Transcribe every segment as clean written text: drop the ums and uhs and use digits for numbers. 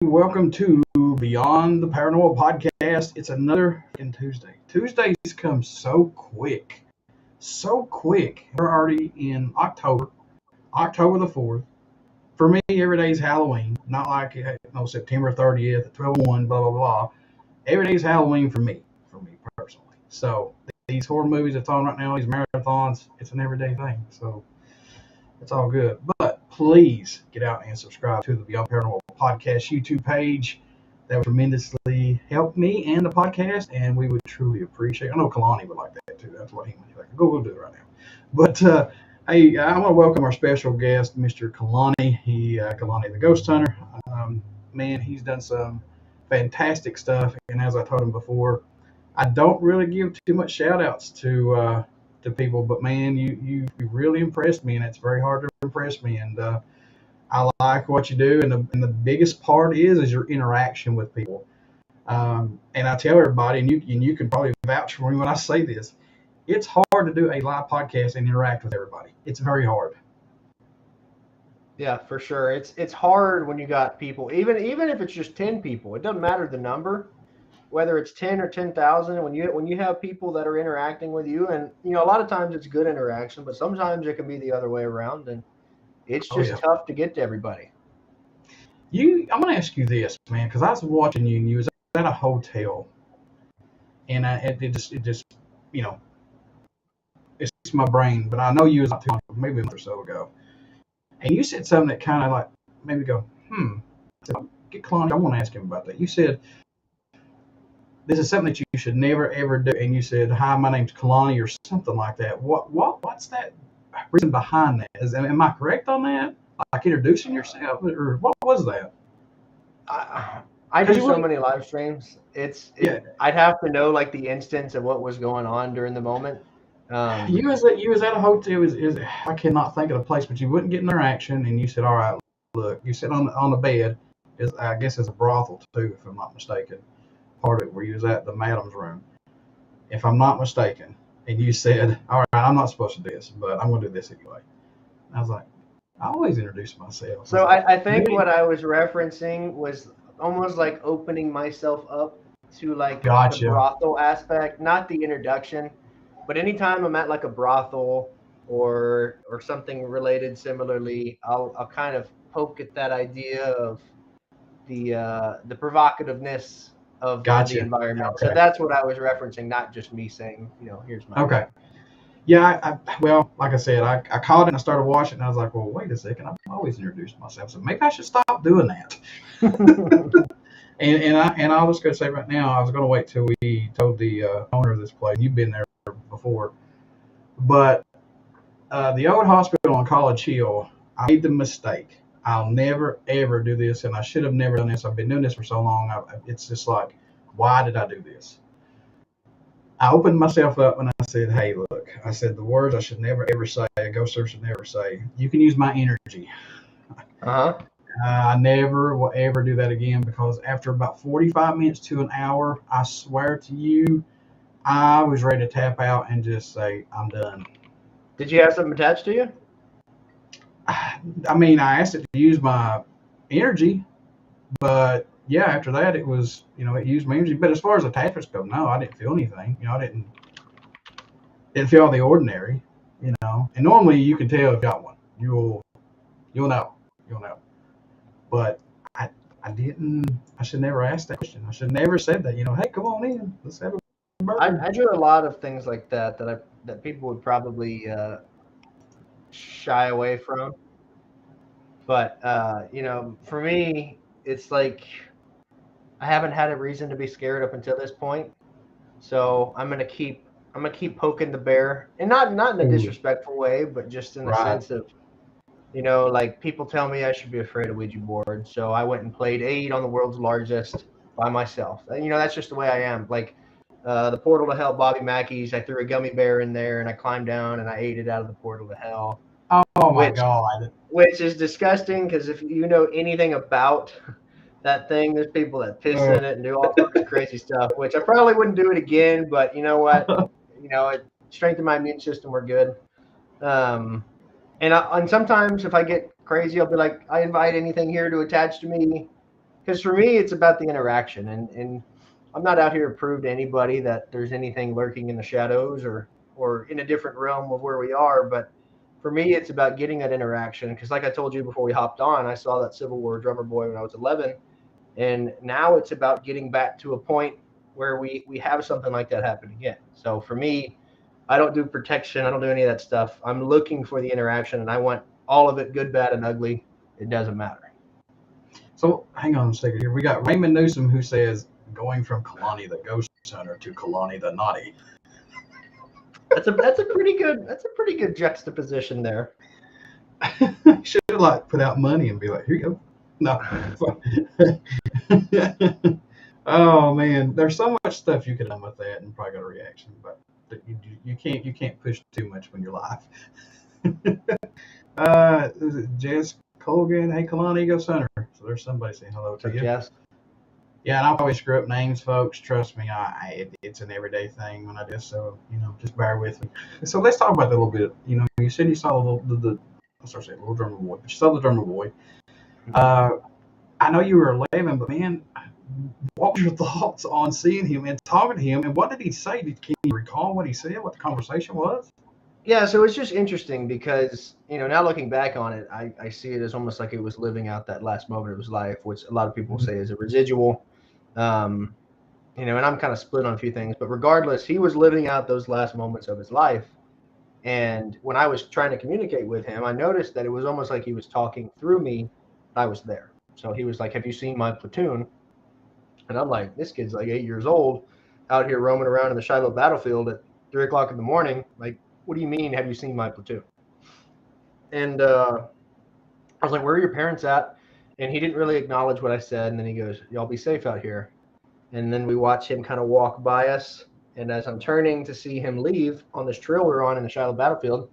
welcome to Beyond the Paranormal Podcast. It's another fucking Tuesday. Tuesdays come so quick. So quick. We're already in October, October the 4th. For me, every day is Halloween. Not like September 30th, 12/1, blah, blah, blah. Every day is Halloween for me personally. So these horror movies that's on right now, these marathons, it's an everyday thing. So it's all good. But please get out and subscribe to the Beyond Paranormal Podcast YouTube page. That would tremendously help me and the podcast, and we would truly appreciate it. I know Kalani would like that too. That's what he would like. Go do it right now. But hey, I want to welcome our special guest, Mr. Kalani. Kalani the Ghost Hunter. Man, he's done some fantastic stuff, and as I told him before, I don't really give too much shout outs to people, but man, you really impressed me, and it's very hard to impress me. And I like what you do, and the biggest part is your interaction with people. And I tell everybody, and you can probably vouch for me when I say this, it's hard to do a live podcast and interact with everybody. It's very hard. Yeah, for sure. It's hard when you got people, even if it's just 10 people. It doesn't matter the number, whether it's 10 or 10,000. When you have people that are interacting with you, and a lot of times it's good interaction, but sometimes it can be the other way around, and it's just tough to get to everybody. I'm gonna ask you this, man, because I was watching you, and you was at a hotel, and it just it's my brain, but I know you was not too long, maybe a month or so ago. And you said something that kind of like made me go, I said, get Kalani, I want to ask him about that. You said, this is something that you should never, ever do. And you said, hi, my name's Kalani, or something like that. What's that reason behind that? Am I correct on that? Like introducing yourself, or what was that? I do so many live streams. I'd have to know like the instance of what was going on during the moment. You was at a hotel. I cannot think of the place, but you wouldn't get interaction, and you said, "All right, look." You sit on the bed. I guess it's a brothel too, if I'm not mistaken. Part of it where you was at the madam's room, if I'm not mistaken. And you said, "All right, I'm not supposed to do this, but I'm going to do this anyway." And I was like, I always introduce myself. So I think what I was referencing was almost like opening myself up to like the brothel aspect, not the introduction. But anytime I'm at like a brothel or something related similarly, I'll kind of poke at that idea of the provocativeness of the environment. Okay. So that's what I was referencing, not just me saying, here's my okay. Yeah, well, like I said, I caught it and I started watching, and I was like, well, wait a second, I've always introduced myself, so maybe I should stop doing that. and I was going to say right now, I was going to wait till we told the owner of this place. You've been there before, but the old hospital on College Hill, I made the mistake. I'll never ever do this, and I should have never done this. I've been doing this for so long. It's just like, why did I do this? I opened myself up and I said, hey, look, I said the words I should never ever say, a ghost hunter should never say. You can use my energy. I never will ever do that again, because after about 45 minutes to an hour, I swear to you, I was ready to tap out and just say, I'm done. Did you have something attached to you? I mean, I asked it to use my energy, but yeah, after that, it was, it used my energy. But as far as attachments go, no, I didn't feel anything. I didn't feel out of the ordinary, And normally you can tell if you got one. You'll know. But I didn't. I should never ask that question. I should never said that. Hey, come on in. Let's have a burger. I do a lot of things like that people would probably shy away from. But for me, it's like I haven't had a reason to be scared up until this point. So I'm gonna keep poking the bear, and not in a disrespectful way, but just in the sense of, like people tell me I should be afraid of Ouija boards. So I went and played 8 on the world's largest by myself. And, that's just the way I am. Like the portal to hell, Bobby Mackey's, I threw a gummy bear in there and I climbed down and I ate it out of the portal to hell. Oh my God. Which is disgusting, because if you know anything about that thing, there's people that piss in it and do all sorts of crazy stuff, which I probably wouldn't do it again, but you know what? It strengthened my immune system. We're good. And sometimes if I get crazy, I'll be like, I invite anything here to attach to me. because for me, it's about the interaction, and I'm not out here to prove to anybody that there's anything lurking in the shadows or in a different realm of where we are. But for me, it's about getting that interaction. Because like I told you before we hopped on, I saw that Civil War drummer boy when I was 11, and now it's about getting back to a point where we have something like that happen again. So for me, I don't do protection. I don't do any of that stuff. I'm looking for the interaction, and I want all of it, good, bad, and ugly. It doesn't matter. So hang on a second here. We got Raymond Newsom who says going from Kalani the Ghost Hunter to Kalani the Naughty. That's a pretty good juxtaposition there. Should have like put out money and be like, here you go. No. Oh man, there's so much stuff you could have done with that and probably got a reaction, but you can't push too much when you're live. Is it Jess Colgan? Hey, Kalani Ghost Hunter. So there's somebody saying hello to you. Jess? Yeah, and I'll probably screw up names, folks. Trust me, it's an everyday thing when I do. So just bear with me. So let's talk about that a little bit. You said you saw the little drummer boy, but you saw the drummer boy. I know you were 11, but man, what were your thoughts on seeing him and talking to him? And what did he say? Can you recall what he said? What the conversation was? Yeah, so it's just interesting because, now looking back on it, I see it as almost like it was living out that last moment of his life, which a lot of people say is a residual. And I'm kind of split on a few things, but regardless, he was living out those last moments of his life. And when I was trying to communicate with him, I noticed that it was almost like he was talking through me. I was there. So he was like, have you seen my platoon? And I'm like, this kid's like 8 years old out here roaming around in the Shiloh battlefield at 3 o'clock in the morning. Like, what do you mean, have you seen my platoon? And I was like, where are your parents at? And he didn't really acknowledge what I said. And then he goes, y'all be safe out here. And then we watch him kind of walk by us. And as I'm turning to see him leave on this trail we're on in the Shiloh battlefield,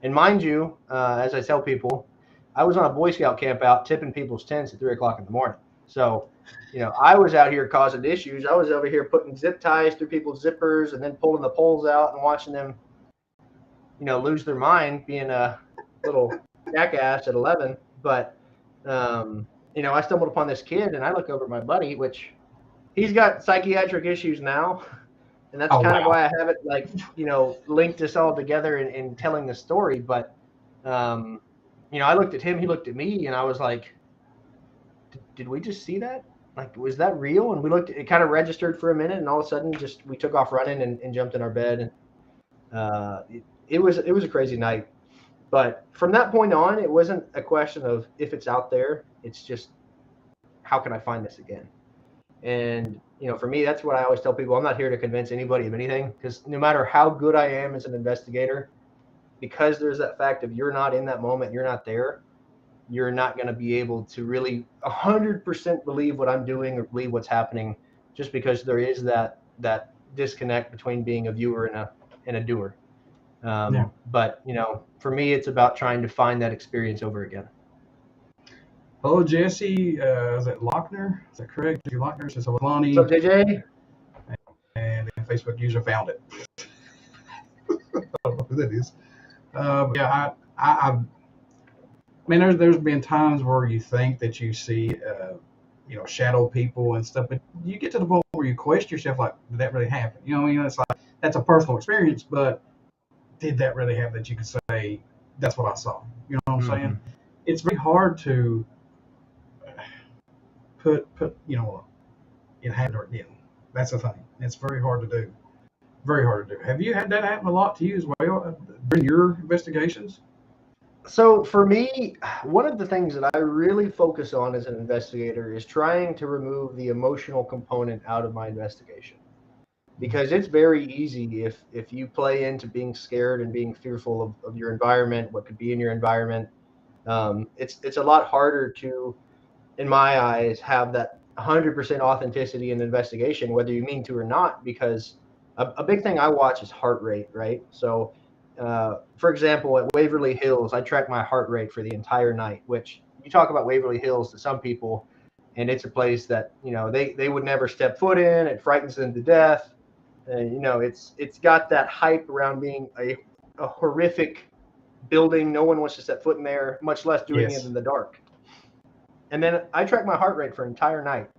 and mind you, as I tell people, I was on a Boy Scout camp out tipping people's tents at 3 o'clock in the morning. So, I was out here causing issues. I was over here putting zip ties through people's zippers and then pulling the poles out and watching them, lose their mind, being a little jackass at 11. But, I stumbled upon this kid and I look over at my buddy, which he's got psychiatric issues now. And that's kind of why I haven't linked this all together in telling the story. But, I looked at him, he looked at me, and I was like, did we just see that? Like, was that real? And we looked, it kind of registered for a minute, and all of a sudden we took off running and jumped in our bed. And it was a crazy night. But from that point on, it wasn't a question of if it's out there. It's just, how can I find this again? And, for me, that's what I always tell people. I'm not here to convince anybody of anything, because no matter how good I am as an investigator, because there's that fact of you're not in that moment, you're not there, you're not going to be able to really 100% believe what I'm doing or believe what's happening, just because there is that disconnect between being a viewer and a doer. But, for me, it's about trying to find that experience over again. Hello, Jesse. Is that Lochner? Is that correct? Jesse Lochner says, hello, Kalani. What's up, JJ? And the Facebook user found it. I don't know who that is. Yeah, I mean, there's been times where you think that you see, shadow people and stuff, but you get to the point where you question yourself, like, did that really happen? It's like, that's a personal experience, but did that really happen that you could say, that's what I saw? You know what I'm saying? It's very hard to put it happened or it didn't. That's the thing. It's very hard to do. Very hard to do. Have you had that happen a lot to you as well during your investigations? So for me, one of the things that I really focus on as an investigator is trying to remove the emotional component out of my investigation. Because it's very easy if you play into being scared and being fearful of your environment, what could be in your environment. It's a lot harder to, in my eyes, have that 100% authenticity in the investigation, whether you mean to or not, because a big thing I watch is heart rate, right? So, for example, at Waverly Hills, I track my heart rate for the entire night, which you talk about Waverly Hills to some people, and it's a place that, they would never step foot in. It frightens them to death. It's got that hype around being a horrific building. No one wants to set foot in there, much less doing it in the dark. And then I tracked my heart rate for an entire night,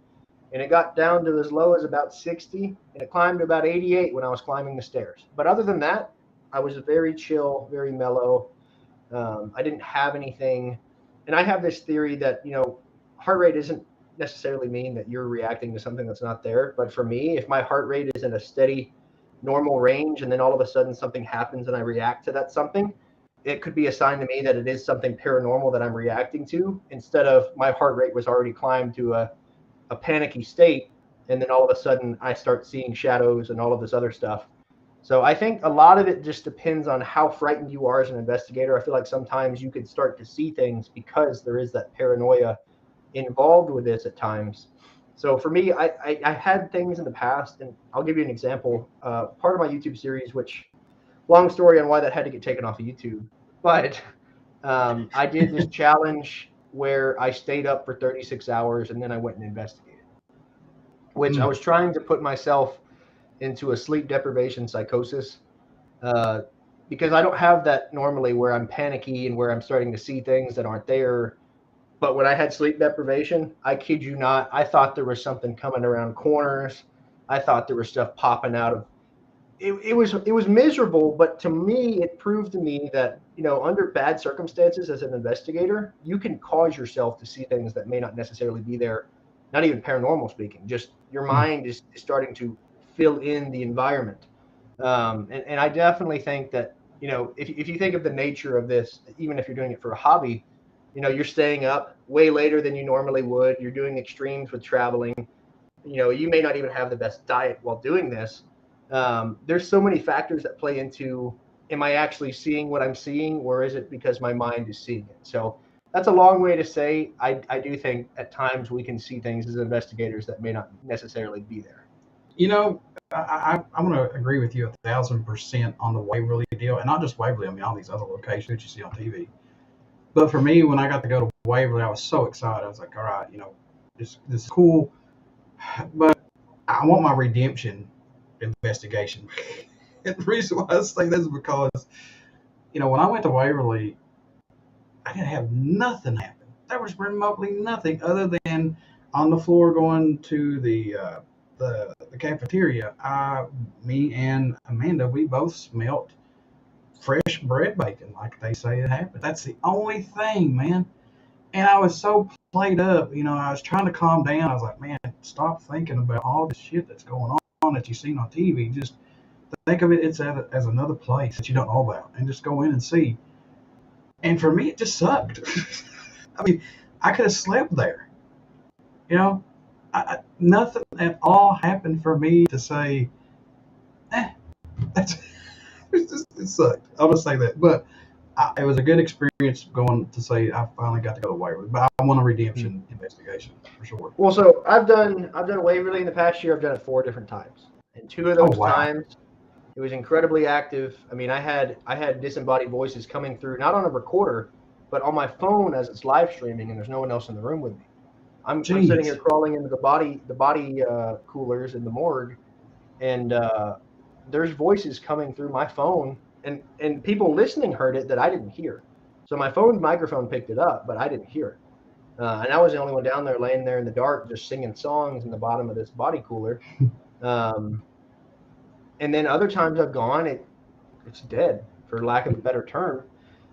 and it got down to as low as about 60, and it climbed to about 88 when I was climbing the stairs. But other than that, I was very chill, very mellow. I didn't have anything. And I have this theory that, heart rate isn't necessarily mean that you're reacting to something that's not there. But for me, if my heart rate is in a steady, normal range, and then all of a sudden something happens and I react to that something, it could be a sign to me that it is something paranormal that I'm reacting to, instead of my heart rate was already climbed to a panicky state. And then all of a sudden I start seeing shadows and all of this other stuff. So I think a lot of it just depends on how frightened you are as an investigator. I feel like sometimes you could start to see things because there is that paranoia involved with this at times. So for me, I had things in the past, and I'll give you an example. Part of my YouTube series, which long story on why that had to get taken off of YouTube, but I did this challenge where I stayed up for 36 hours and then I went and investigated, which I was trying to put myself into a sleep deprivation psychosis, uh, because I don't have that normally where I'm panicky and where I'm starting to see things that aren't there. But when I had sleep deprivation, I kid you not, I thought there was something coming around corners. I thought there was stuff popping out of it was miserable, but to me, it proved to me that, under bad circumstances as an investigator, you can cause yourself to see things that may not necessarily be there, not even paranormal speaking, just your mind is starting to fill in the environment. And I definitely think that, if you think of the nature of this, even if you're doing it for a hobby, you're staying up way later than you normally would. You're doing extremes with traveling. You may not even have the best diet while doing this. There's so many factors that play into, am I actually seeing what I'm seeing, or is it because my mind is seeing it? So that's a long way to say I do think at times we can see things as investigators that may not necessarily be there. I'm going to agree with you 1,000% on the Waverly deal, and not just Waverly. I mean, all these other locations that you see on TV. But for me, when I got to go to Waverly, I was so excited. I was like, all right, this is cool, but I want my redemption investigation. And the reason why I say this is because, when I went to Waverly, I didn't have nothing happen. There was remotely nothing other than on the floor going to the cafeteria. Me and Amanda, we both smelt fresh bread bacon, like they say it happened. That's the only thing, man. And I was so played up, I was trying to calm down. I was like, man, stop thinking about all the shit that's going on that you've seen on TV. Just think of it as another place that you don't know about, and just go in and see. And for me, it just sucked. I mean, I could have slept there. You know, nothing at all happened for me to say, that's it sucked. I'll just say that. But it was a good experience going to say I finally got to go to Waverly. But I want a redemption investigation for sure. Well, so I've done Waverly in the past year. I've done it 4 different times, and 2 of those times it was incredibly active. I mean, I had disembodied voices coming through, not on a recorder, but on my phone as it's live streaming, and there's no one else in the room with me. I'm sitting here crawling into the body coolers in the morgue, and there's voices coming through my phone, and people listening heard it that I didn't hear. So my phone's microphone picked it up, but I didn't hear it. And I was the only one down there laying there in the dark, just singing songs in the bottom of this body cooler. And then other times I've gone, it's dead, for lack of a better term.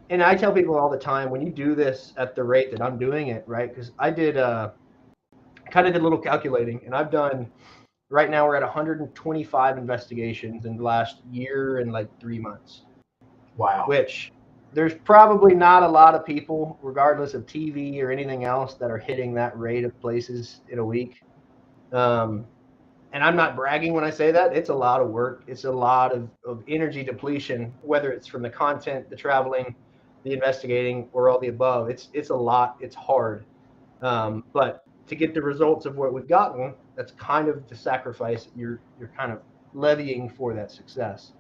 And I tell people all the time, when you do this at the rate that I'm doing it, right? Because I kind of did a little calculating, and I've done, right now we're at 125 investigations in the last year and like 3 months. Wow. Which there's probably not a lot of people, regardless of TV or anything else, that are hitting that rate of places in a week. And I'm not bragging when I say that. It's a lot of work. It's a lot of energy depletion, whether it's from the content, the traveling, the investigating, or all the above. It's a lot. It's hard. But to get the results of what we've gotten, that's kind of the sacrifice you're kind of levying for that success.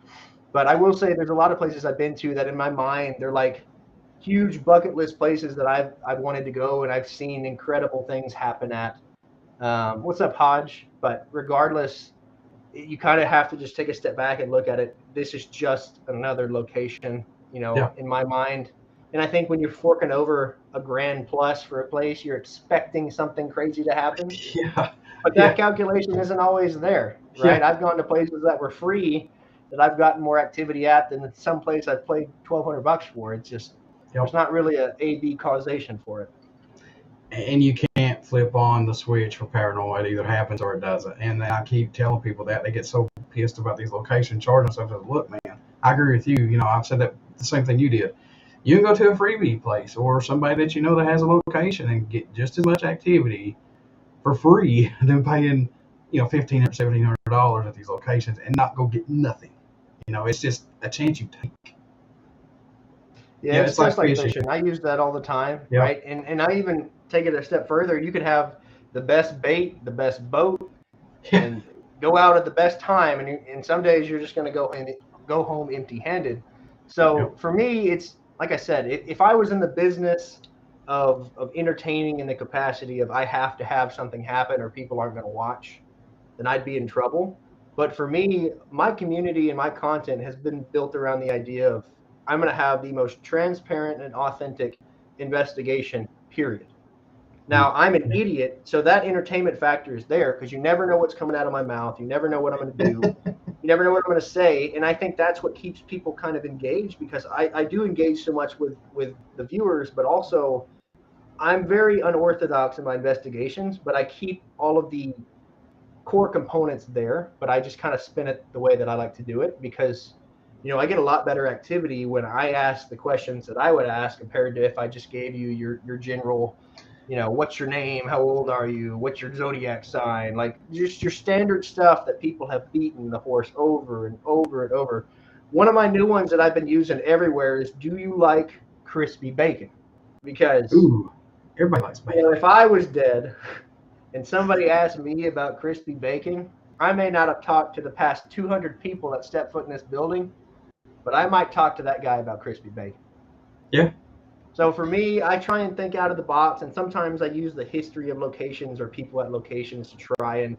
But I will say there's a lot of places I've been to that in my mind, they're like huge bucket list places that I've wanted to go, and I've seen incredible things happen at. What's up, Hodge? But regardless, you kind of have to just take a step back and look at it. This is just another location, in my mind. And I think when you're forking over $1,000+ for a place, you're expecting something crazy to happen. Yeah. But that Yeah. calculation isn't always there, Yeah. right? I've gone to places that were free that I've gotten more activity at than some place I've paid $1,200 for. It's just there's Yep. not really a A/B causation for it. And you can't flip on the switch for paranormal. It either happens or it doesn't. And I keep telling people that they get so pissed about these location charges and stuff. Look, man, I agree with you. You know, I've said that the same thing you did. You can go to a freebie place or somebody that you know that has a location and get just as much activity for free than paying, you know, $1,500, $1,700 at these locations and not go get nothing. You know, it's just a chance you take. Yeah, Yeah, it's it's like just like fishing. fishing. I use that all the time, Yeah. right? And I even take it a step further. You could have the best bait, the best boat, Yeah. and go out at the best time, and some days you're just going to go home empty-handed. Yep. So for me, it's like I said, if I was in the business of entertaining in the capacity of I have to have something happen or people aren't going to watch, then I'd be in trouble. But for me, my community and my content has been built around the idea of I'm going to have the most transparent and authentic investigation, period. Now, I'm an idiot, so that entertainment factor is there because you never know what's coming out of my mouth. You never know what I'm going to do. You never know what I'm going to say. And I think that's what keeps people kind of engaged because I do engage so much with the viewers, but also I'm very unorthodox in my investigations, but I keep all of the core components there, but I just kind of spin it the way that I like to do it because, I get a lot better activity when I ask the questions that I would ask compared to if I just gave you your general, what's your name, how old are you, what's your zodiac sign, like just your standard stuff that people have beaten the horse over and over and over. One of my new ones that I've been using everywhere is, do you like crispy bacon? Because Ooh, everybody likes bacon. if I was dead and somebody asked me about crispy bacon, I may not have talked to the past 200 people that step foot in this building, but I might talk to that guy about crispy bacon. Yeah. So for me, I try and think out of the box, and sometimes I use the history of locations or people at locations to try and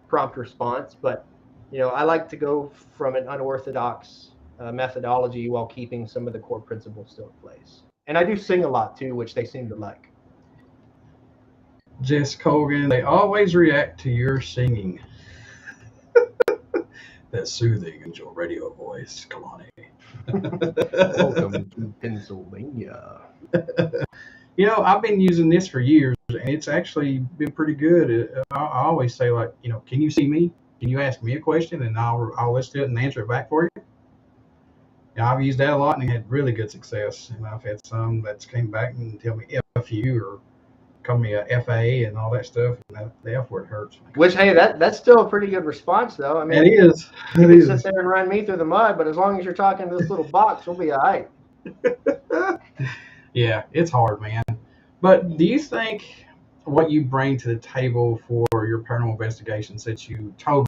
prompt response. But I like to go from an unorthodox methodology while keeping some of the core principles still in place. And I do sing a lot too, which they seem to like. Jess Colgan, they always react to your singing. That soothing angel radio voice, Kalani. Welcome to Pennsylvania. I've been using this for years, and it's actually been pretty good. I always say, like, can you see me? Can you ask me a question, and I'll listen to it and answer it back for you. I've used that a lot and had really good success. And I've had some that's came back and tell me F you or call me a FA and all that stuff. And the F word hurts. Which, hey, that's still a pretty good response, though. I It mean, is. you It can sit is. there and run me through the mud, but as long as you're talking to this little box, we'll be all right. Yeah, it's hard, man. But do you think what you bring to the table for your paranormal investigation sets you totally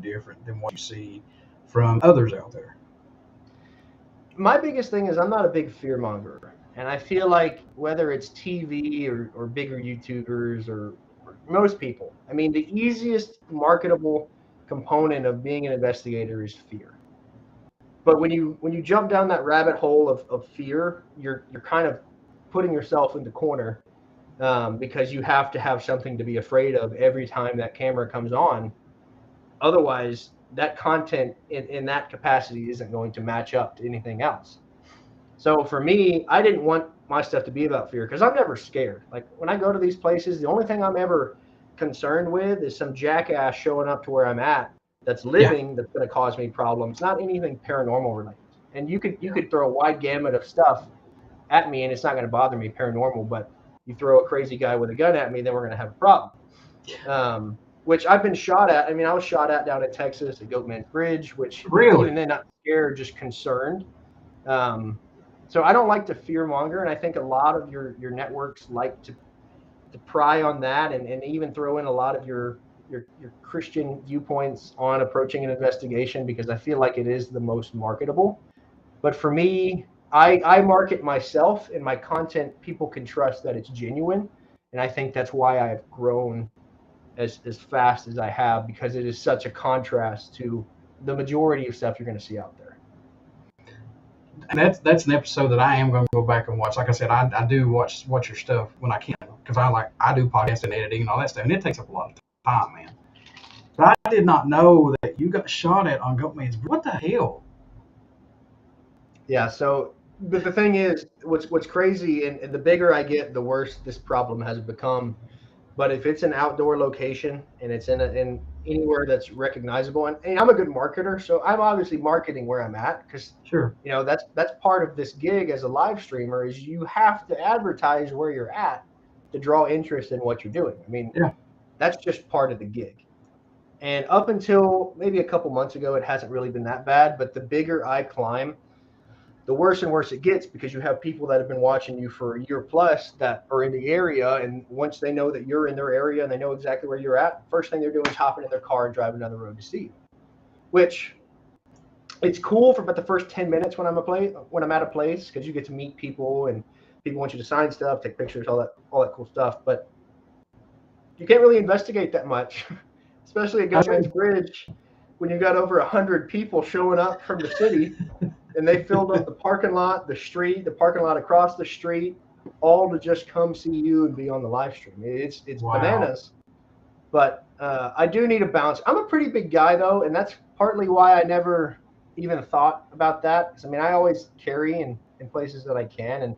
different than what you see from others out there? My biggest thing is I'm not a big fear monger. And I feel like whether it's TV or bigger YouTubers or most people, I mean, the easiest marketable component of being an investigator is fear. But when you jump down that rabbit hole of fear, you're kind of putting yourself in the corner because you have to have something to be afraid of every time that camera comes on. Otherwise, that content in that capacity isn't going to match up to anything else. So for me, I didn't want my stuff to be about fear because I'm never scared. Like when I go to these places, the only thing I'm ever concerned with is some jackass showing up to where I'm at that's Yeah. living that's going to cause me problems, not anything paranormal related. And you could throw a wide gamut of stuff at me and it's not going to bother me paranormal, but you throw a crazy guy with a gun at me, then we're going to have a problem. Which I've been shot at. I mean, I was shot at down in Texas at Goatman's Bridge, which Really? even then not scared, just concerned. Um, so I don't like to fear monger, and I think a lot of your networks like to pry on that and even throw in a lot of your Christian viewpoints on approaching an investigation because I feel like it is the most marketable. But for me, I market myself and my content. People can trust that it's genuine, and I think that's why I've grown as fast as I have because it is such a contrast to the majority of stuff you're going to see out there. And that's an episode that I am going to go back and watch. Like I said, I do watch your stuff when I can because I do podcast and editing and all that stuff, and it takes up a lot of time, man. But I did not know that you got shot at on Goatman's. What the hell? Yeah. So, but the thing is, what's crazy, and the bigger I get, the worse this problem has become. But if it's an outdoor location and it's in anywhere that's recognizable, and I'm a good marketer, so I'm obviously marketing where I'm at because Sure. that's part of this gig as a live streamer is you have to advertise where you're at to draw interest in what you're doing. I mean, Yeah. that's just part of the gig. And up until maybe a couple months ago, it hasn't really been that bad. But the bigger I climb, the worse and worse it gets because you have people that have been watching you for a year plus that are in the area. And once they know that you're in their area and they know exactly where you're at, first thing they're doing is hopping in their car and driving down the road to see you, which it's cool for about the first 10 minutes when I'm at a place because you get to meet people and people want you to sign stuff, take pictures, all that cool stuff. But you can't really investigate that much, especially at Goatman's Bridge when you got over 100 people showing up from the city and they filled up the parking lot, the street, the parking lot across the street, all to just come see you and be on the live stream. It's Wow. bananas. But I do need a balance. I'm a pretty big guy though, and that's partly why I never even thought about that. Because I mean, I always carry in places that I can, and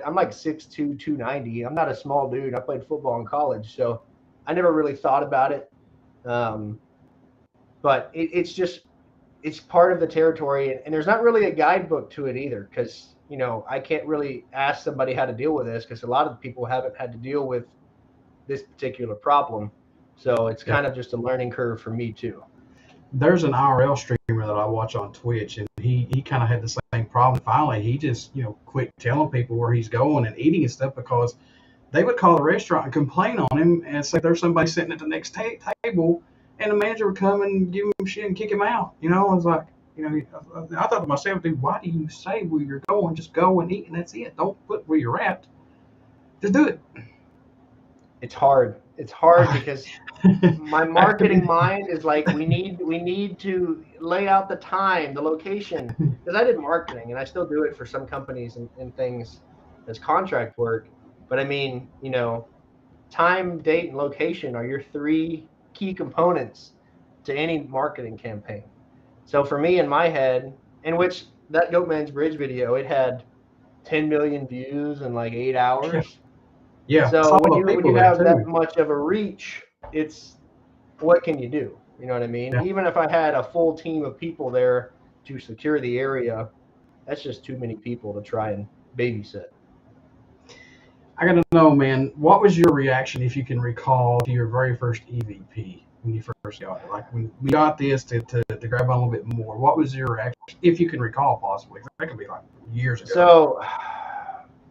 I'm like 6'2", 290. I'm not a small dude. I played football in college, so I never really thought about it. But it's part of the territory, and there's not really a guidebook to it either, because I can't really ask somebody how to deal with this because a lot of people haven't had to deal with this particular problem. So it's kind of just a learning curve for me too. There's an IRL streamer that I watch on Twitch, and he kind of had the same problem. Finally, he just quit telling people where he's going and eating and stuff because they would call the restaurant and complain on him and say there's somebody sitting at the next table, and the manager would come and give him shit and kick him out. I was like, I thought to myself, dude, why do you say where you're going? Just go and eat, and that's it. Don't put where you're at. Just do it. It's hard. It's hard because my marketing mind is like, we need to lay out the time, the location. Because I did marketing and I still do it for some companies and things as contract work. But I mean, time, date, and location are your three key components to any marketing campaign. So for me in my head, in which that Goatman's Bridge video, it had 10 million views in like 8 hours. Yeah. So when you have that much of a reach, it's what can you do? You know what I mean? Yeah. Even if I had a full team of people there to secure the area, that's just too many people to try and babysit. I got to know, man, what was your reaction, if you can recall, to your very first EVP when you first got it? Like when we got this to grab on a little bit more, what was your reaction, if you can recall possibly? That could be like years ago. So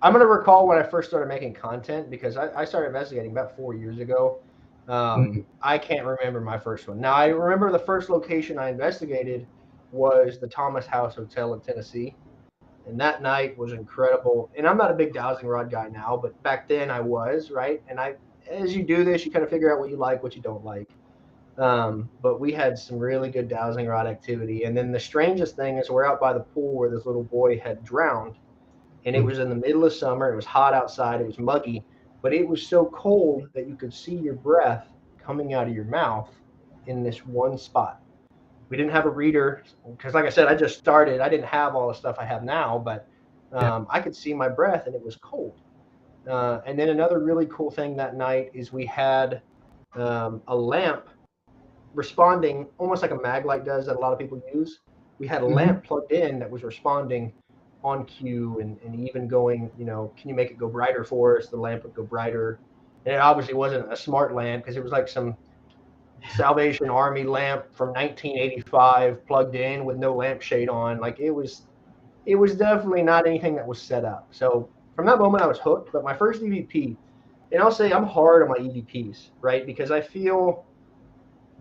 I'm going to recall when I first started making content because I started investigating about 4 years ago. I can't remember my first one. Now, I remember the first location I investigated was the Thomas House Hotel in Tennessee. And that night was incredible. And I'm not a big dowsing rod guy now, but back then I was, right? And as you do this, you kind of figure out what you like, what you don't like. But we had some really good dowsing rod activity. And then the strangest thing is we're out by the pool where this little boy had drowned. And it was in the middle of summer. It was hot outside. It was muggy. But it was so cold that you could see your breath coming out of your mouth in this one spot. We didn't have a reader because, like I said, I just started. I didn't have all the stuff I have now, but I could see my breath and it was cold. And then another really cool thing that night is we had a lamp responding almost like a mag light does that a lot of people use. We had a lamp plugged in that was responding on cue and even going, can you make it go brighter for us? The lamp would go brighter. And it obviously wasn't a smart lamp because it was like some Salvation Army lamp from 1985 plugged in with no lampshade on. Like it was definitely not anything that was set up. So from that moment I was hooked. But my first EVP, and I'll say I'm hard on my EVPs, right? Because I feel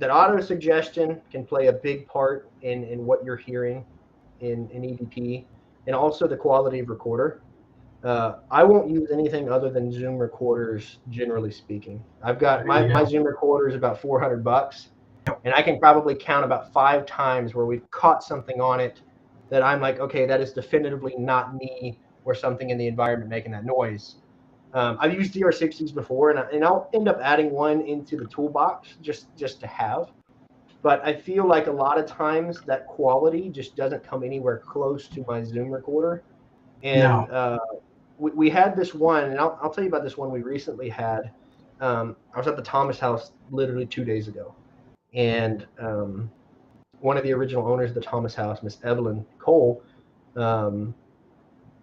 that auto suggestion can play a big part in what you're hearing in EVP, and also the quality of recorder. I won't use anything other than Zoom recorders, generally speaking. I've got my Zoom recorder is about $400, and I can probably count about 5 times where we've caught something on it that I'm like, okay, that is definitively not me or something in the environment making that noise. I've used DR60s before, and I'll end up adding one into the toolbox just to have. But I feel like a lot of times that quality just doesn't come anywhere close to my Zoom recorder. And No. we had this one, and I'll tell you about this one we recently had. I was at the Thomas house literally 2 days ago, and one of the original owners of the Thomas house, Miss Evelyn Cole, um,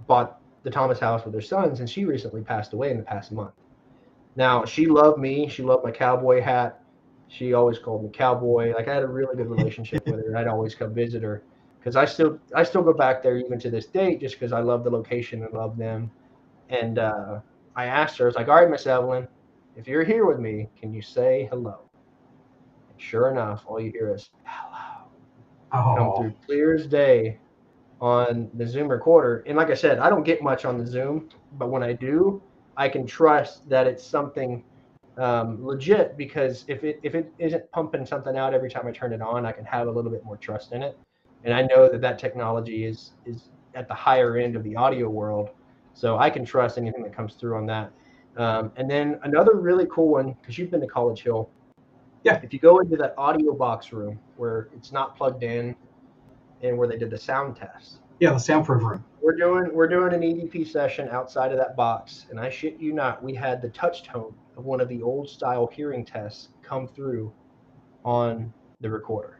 bought the Thomas house with her sons, and she recently passed away in the past month. Now, she loved me. She loved my cowboy hat. She always called me cowboy. Like, I had a really good relationship with her, and I'd always come visit her because I still go back there even to this date just because I love the location and love them. And I asked her, I was like, all right, Miss Evelyn, if you're here with me, can you say hello? And sure enough, all you hear is hello come Oh, through clear as day on the Zoom recorder. And like I said, I don't get much on the Zoom, but when I do, I can trust that it's something legit, because if it isn't pumping something out every time I turn it on, I can have a little bit more trust in it. And I know that that technology is at the higher end of the audio world, so I can trust anything that comes through on that. And then another really cool one, because you've been to College Hill, yeah. if you go into that audio box room where it's not plugged in and where they did the sound test, Yeah, the soundproof room. we're doing an EVP session outside of that box, and I shit you not, we had the touch tone of one of the old style hearing tests come through on the recorder.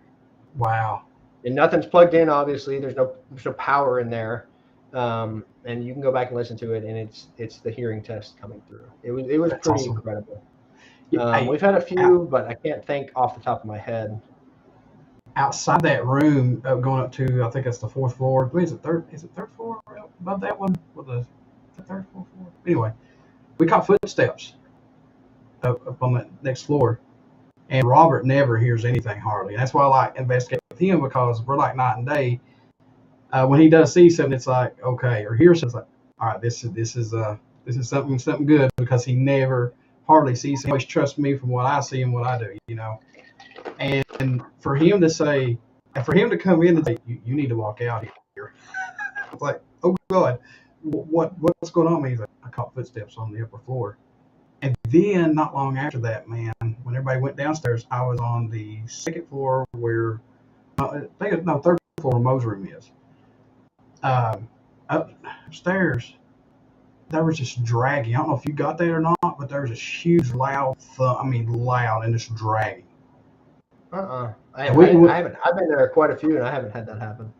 Wow. And nothing's plugged in, obviously. There's no power in there. And you can go back and listen to it, and it's the hearing test coming through. It was That's pretty awesome. incredible. Yeah, hey, We've had a out, few, but I can't think off the top of my head. outside that room, going up to, I think it's the fourth floor. Wait, is it third? Is it third floor above that one? With the third, fourth floor. Anyway, we caught footsteps up on that next floor, and Robert never hears anything hardly. And that's why I like investigate with him, because we're like night and day. When he does see something, it's like okay, or hears something, it's like all right, this is something good, because he never hardly sees. He always trusts me from what I see and what I do, And for him to say, and for him to come in and say, you need to walk out here. It's like, oh God, what's going on? He's like, I caught footsteps on the upper floor. And then not long after that, man, when everybody went downstairs, I was on the second floor where, I think no, third floor where Mo's room is. Um, Upstairs, there was just dragging. I don't know if you got that or not, but there was this huge, loud thump. I mean, loud and just dragging. I, And I, I haven't. I've been there quite a few, and I haven't had that happen.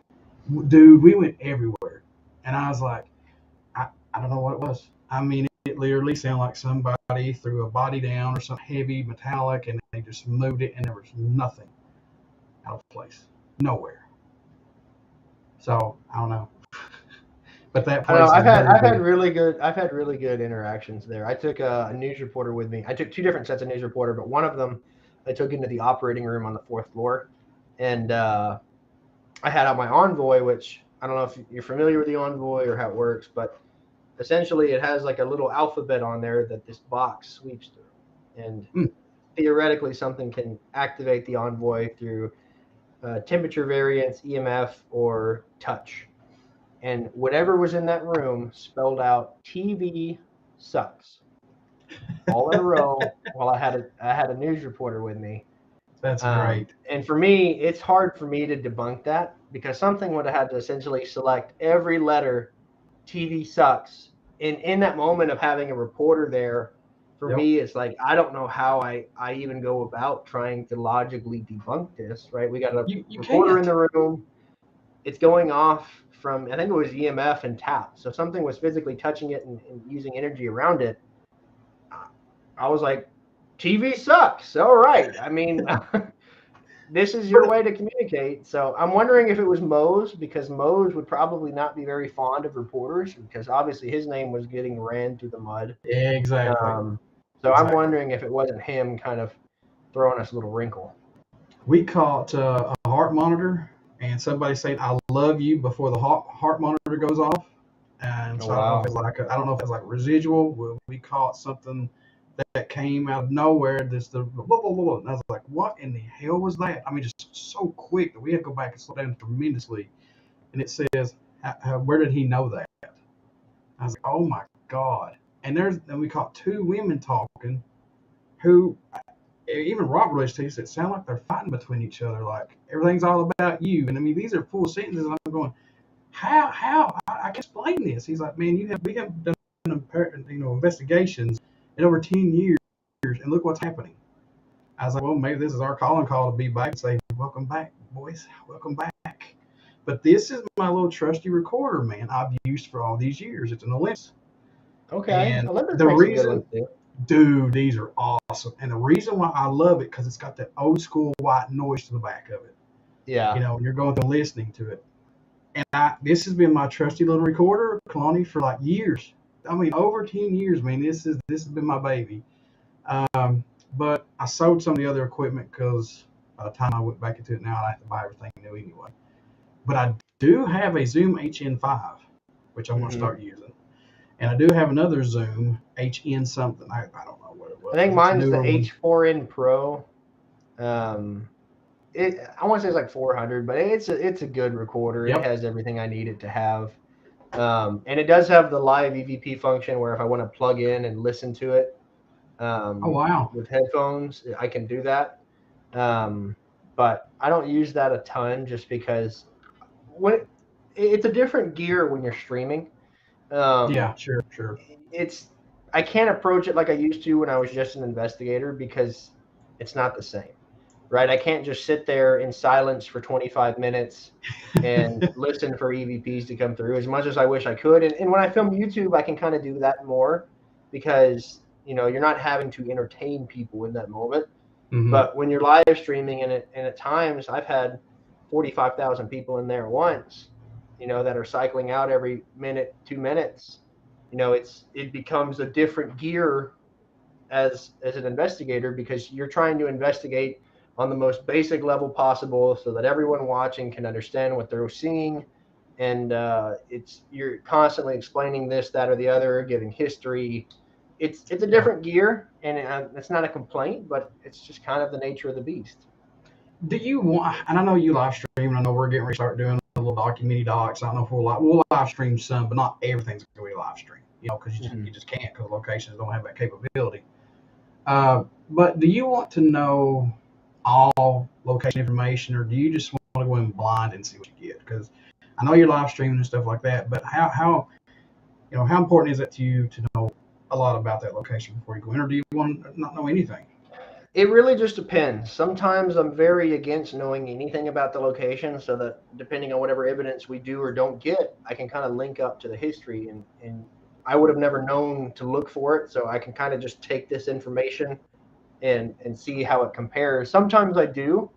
dude, we went everywhere, and I was like, I don't know what it was. I mean, it literally sounded like somebody threw a body down or something heavy metallic, and they just moved it, and there was nothing out of place, nowhere. So I don't know, but that I don't know. place is very big. I've had really good interactions there. I took a news reporter with me. I took two different sets of news reporter, but one of them I took into the operating room on the fourth floor, and I had out my Envoy, which I don't know if you're familiar with the Envoy or how it works, but essentially it has like a little alphabet on there that this box sweeps through, and Mm. theoretically something can activate the Envoy through temperature variance, EMF, or touch. And whatever was in that room spelled out TV sucks all in a row while I had a news reporter with me. That's great. And for me, it's hard for me to debunk that because something would have had to essentially select every letter TV sucks. In that moment of having a reporter there, for Yep. me, it's like I don't know how I even go about trying to logically debunk this, right? We got a You reporter in can't. the room, it's going off from I think it was EMF and tap. So something was physically touching it and using energy around it. I was like, TV sucks. All right. I mean, this is your way to communicate. So I'm wondering if it was Mose, because Mose would probably not be very fond of reporters because obviously his name was getting ran through the mud. Exactly. Um, so I'm Exactly. wondering if it wasn't him kind of throwing us a little wrinkle. We caught a heart monitor, and somebody saying "I love you" before the heart monitor goes off. And Oh so I don't know if wow. it's like I don't know if it's like residual. We caught something that came out of nowhere. The blah, blah, blah, blah. And I was like, what in the hell was that? I mean, just so quick that we had to go back and slow down tremendously. and it says, where did he know that? I was like, oh my God. And we caught two women talking who, even Robert released, he said, sound like they're fighting between each other, like everything's all about you. And I mean, these are full sentences. And I'm going, how? I can't explain this. He's like, man, we have done investigations in over 10 years, and look what's happening. I was like, well, maybe this is our calling call to be back and say, welcome back, boys, welcome back. But this is my little trusty recorder, man. I've used for all these years. It's an Olympus. Okay. And Olympus the makes a good reason, one too. dude, these are awesome. And the reason why I love it, because it's got that old school white noise to the back of it. Yeah. You're going through listening to it. And this has been my trusty little recorder, Kalani, for like years. I mean, over 10 years, man. This has been my baby. But I sold some of the other equipment because by the time I went back into it now, I have to buy everything new anyway. But I do have a Zoom HN5, which I'm going to start using. And I do have another Zoom HN something. I don't know what it was. I think mine's the one. H4N Pro. I want to say it's like 400, but it's a good recorder. Yep. It has everything I need it to have. And it does have the live EVP function where if I want to plug in and listen to it Oh, wow. with headphones, I can do that. But I don't use that a ton just because it's a different gear when you're streaming. Yeah, sure. I can't approach it like I used to when I was just an investigator because it's not the same, right? I can't just sit there in silence for 25 minutes and listen for EVPs to come through as much as I wish I could. And when I film YouTube, I can kind of do that more because, you're not having to entertain people in that moment. Mm-hmm. But when you're live streaming and at times I've had 45,000 people in there at once, that are cycling out every minute, 2 minutes, it becomes a different gear as an investigator because you're trying to investigate on the most basic level possible so that everyone watching can understand what they're seeing. And you're constantly explaining this, that, or the other, giving history. It's a different gear, and it's not a complaint, but it's just kind of the nature of the beast. Do you want? And I know you live stream, and I know we're getting ready to start doing a little mini docs. I don't know if we'll live stream some, but not everything's going to be live stream. Because you just can't because locations don't have that capability. But do you want to know all location information, or do you just want to go in blind and see what you get? Because I know you're live streaming and stuff like that, but how important is it to you to know a lot about that location before you go in, or do you want to not know anything? It really just depends. Sometimes I'm very against knowing anything about the location so that depending on whatever evidence we do or don't get, I can kind of link up to the history and I would have never known to look for it. So I can kind of just take this information and see how it compares. Sometimes I do.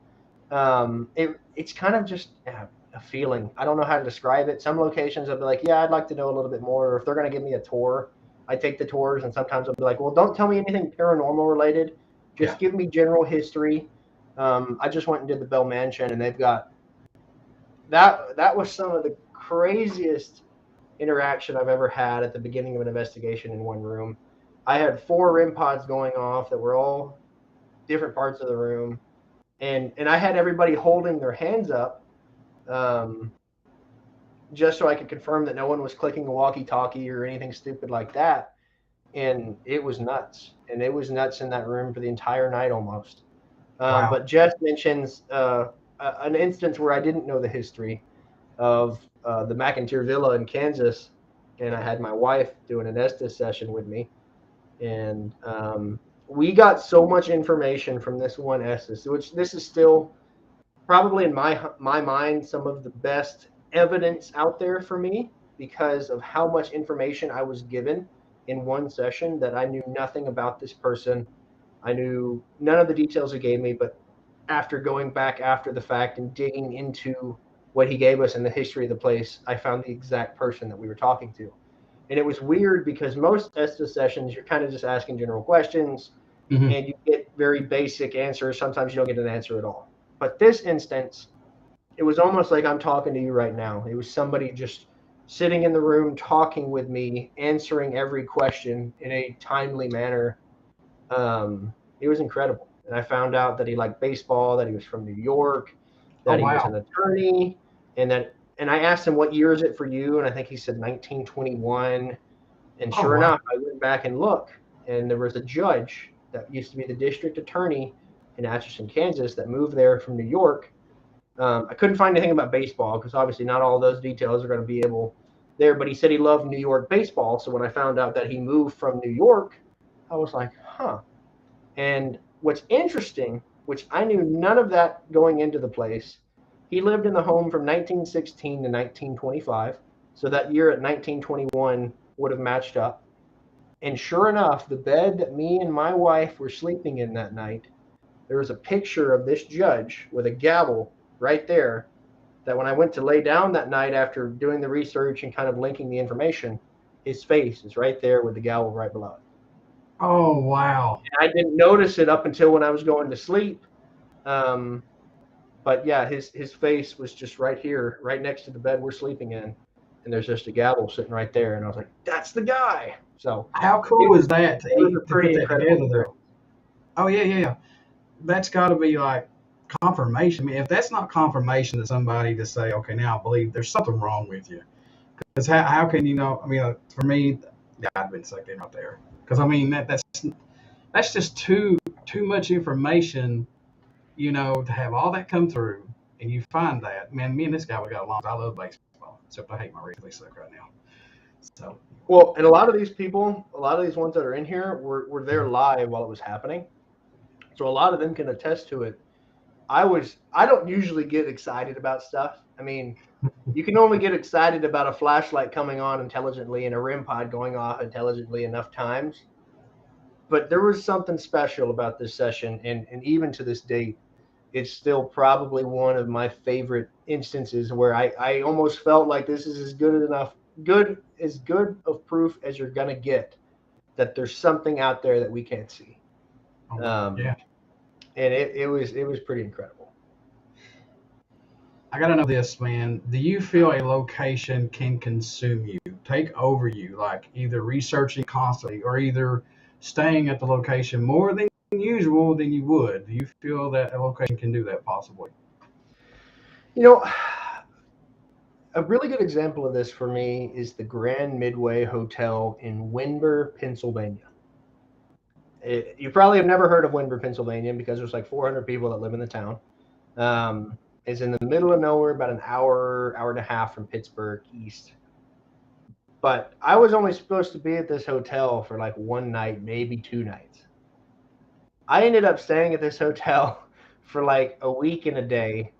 It's kind of just a feeling. I don't know how to describe it. Some locations I'll be like, yeah, I'd like to know a little bit more. Or if they're going to give me a tour, I take the tours, and sometimes I'll be like, well, don't tell me anything paranormal related. Just give me general history. I just went and did the Bell Mansion, and they've got that was some of the craziest interaction I've ever had at the beginning of an investigation in one room. I had 4 REM pods going off that were all different parts of the room, and I had everybody holding their hands up, just so I could confirm that no one was clicking a walkie-talkie or anything stupid like that. And it was nuts. And it was nuts in that room for the entire night almost. Wow. But Jess mentions an instance where I didn't know the history of the McIntyre Villa in Kansas, and I had my wife doing an Estes session with me. And we got so much information from this one Estes, which this is still probably in my mind some of the best evidence out there for me because of how much information I was given in one session that I knew nothing about this person. I knew none of the details he gave me, but after going back after the fact and digging into what he gave us in the history of the place, I found the exact person that we were talking to. And it was weird because most Estes sessions, you're kind of just asking general questions and you get very basic answers. Sometimes you don't get an answer at all. But this instance, it was almost like I'm talking to you right now. It was somebody just sitting in the room talking with me, answering every question in a timely manner. It was incredible. And I found out that he liked baseball, that he was from New York, that he was an attorney, and that and I asked him, what year is it for you? And I think he said 1921. And Oh sure wow. enough, I went back and looked, and there was a judge that used to be the district attorney in Atchison, Kansas, that moved there from New York. I couldn't find anything about baseball because obviously not all of those details are going to be able there, but he said he loved New York baseball. So when I found out that he moved from New York, I was like, huh. And what's interesting, which I knew none of that going into the place, he lived in the home from 1916 to 1925. So that year at 1921 would have matched up. And sure enough, the bed that me and my wife were sleeping in that night, there was a picture of this judge with a gavel right there. That when I went to lay down that night after doing the research and kind of linking the information, his face is right there with the gavel right below it. Oh wow. And I didn't notice it up until when I was going to sleep. Um, but yeah, his face was just right here, right next to the bed we're sleeping in. And there's just a gavel sitting right there. And I was like, that's the guy. So How it cool was, is that it was a to put pretty that incredible together experience. though? Oh yeah, yeah, yeah. That's got to be like confirmation. I mean, if that's not confirmation to somebody to say, okay, now I believe there's something wrong with you. Because how can you know? I mean, for me, yeah, I've been sucked in right there. Because I mean, that's just too much information, to have all that come through, and you find that. Man, me and this guy we got along. I love baseball, except I hate my Wrigley suck right now. So Well, and a lot of these people, a lot of these ones that are in here were there live while it was happening. So a lot of them can attest to it. I don't usually get excited about stuff. I mean, you can only get excited about a flashlight coming on intelligently and a RIM pod going off intelligently enough times. But there was something special about this session, and even to this date, it's still probably one of my favorite instances where I almost felt like this is as good of proof as you're gonna get that there's something out there that we can't see. Um, yeah, and it was pretty incredible. I gotta know this, man. Do you feel a location can consume you, take over you, like either researching constantly or either staying at the location more than usual than you would? Do you feel that a location can do that possibly? You know, a really good example of this for me is the Grand Midway Hotel in Windber, Pennsylvania. You probably have never heard of Windber, Pennsylvania, because there's like 400 people that live in the town. It's in the middle of nowhere, about an hour, hour and a half from Pittsburgh east. But I was only supposed to be at this hotel for like one night, maybe 2 nights. I ended up staying at this hotel for like a week and a day.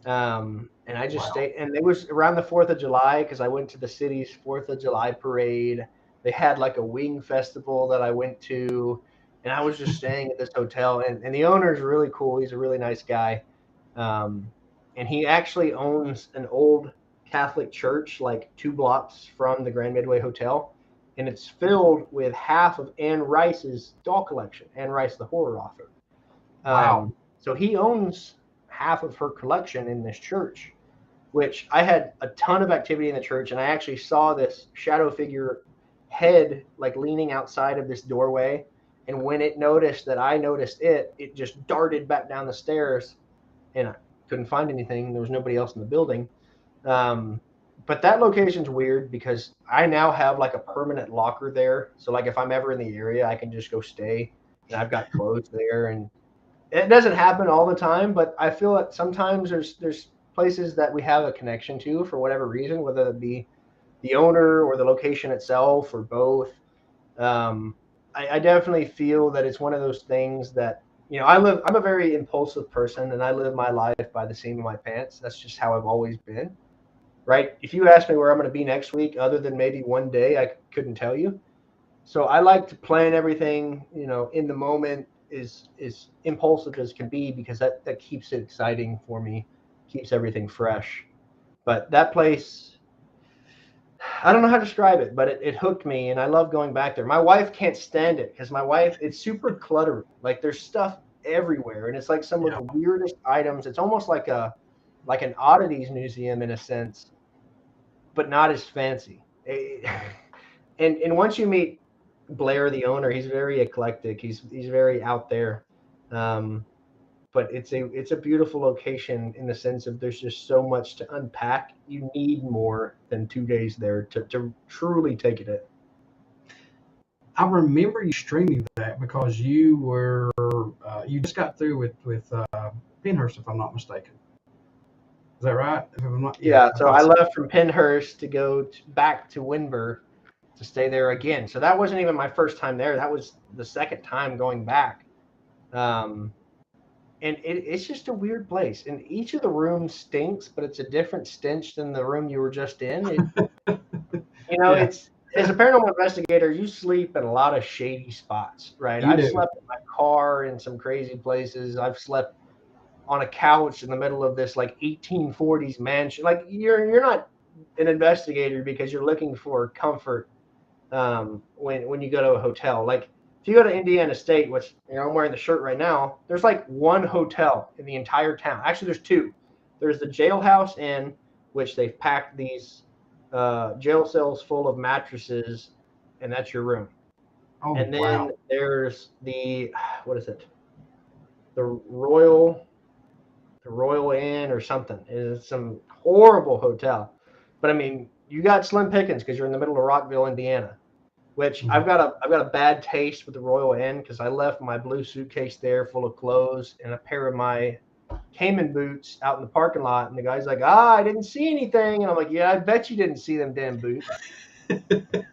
And I just Wow. stayed, and it was around the 4th of July because I went to the city's 4th of July parade. They had like a wing festival that I went to, and I was just staying at this hotel. And the owner is really cool. He's a really nice guy. Um, and he actually owns an old Catholic church like 2 blocks from the Grand Midway Hotel. And it's filled with half of Anne Rice's doll collection, Anne Rice, the horror author. Wow. So he owns half of her collection in this church, which I had a ton of activity in the church. And I actually saw this shadow figure head like leaning outside of this doorway. And when it noticed that I noticed it, it just darted back down the stairs, and I couldn't find anything. There was nobody else in the building. Um, but that location's weird because I now have like a permanent locker there. So like if I'm ever in the area, I can just go stay, and I've got clothes there. And it doesn't happen all the time, but I feel that sometimes there's places that we have a connection to for whatever reason, whether it be the owner or the location itself or both. Um, I definitely feel that it's one of those things that, I'm a very impulsive person, and I live my life by the seam of my pants. That's just how I've always been, right? If you ask me where I'm going to be next week, other than maybe one day, I couldn't tell you. So I like to plan everything, in the moment, is impulsive as can be, because that keeps it exciting for me, keeps everything fresh. But that place, I don't know how to describe it, but it hooked me, and I love going back there. My wife can't stand it because it's super cluttery. Like there's stuff everywhere, and it's like some of Yeah. the weirdest items. It's almost like an oddities museum in a sense, but not as fancy. And once you meet Blair, the owner, he's very eclectic. He's very out there. Um, but it's a beautiful location in the sense of there's just so much to unpack. You need more than 2 days there to truly take it in. I remember you streaming that because you were you just got through with Penhurst, if I'm not mistaken. Is that right? If I'm not, Yeah, I so thought I so. left from Penhurst to go back to Windber to stay there again. So that wasn't even my first time there. That was the second time going back. Um, and it's just a weird place. And each of the rooms stinks, but it's a different stench than the room you were just in. Yeah, It's as a paranormal investigator, you sleep in a lot of shady spots, right? you I've do. slept in my car in some crazy places. I've slept on a couch in the middle of this like 1840s mansion. Like you're not an investigator because you're looking for comfort when you go to a hotel. Like if you go to Indiana State, which I'm wearing the shirt right now, there's like one hotel in the entire town. Actually, there's two. There's the Jailhouse Inn, which they've packed these jail cells full of mattresses, and that's your room. Oh And then wow. there's the what is it? The Royal Inn or something. It's some horrible hotel. But I mean, you got slim pickings because you're in the middle of Rockville, Indiana. Which Mhm. I've got a bad taste with the Royal Inn because I left my blue suitcase there full of clothes and a pair of my Cayman boots out in the parking lot. And the guy's like, I didn't see anything. And I'm like, yeah, I bet you didn't see them damn boots.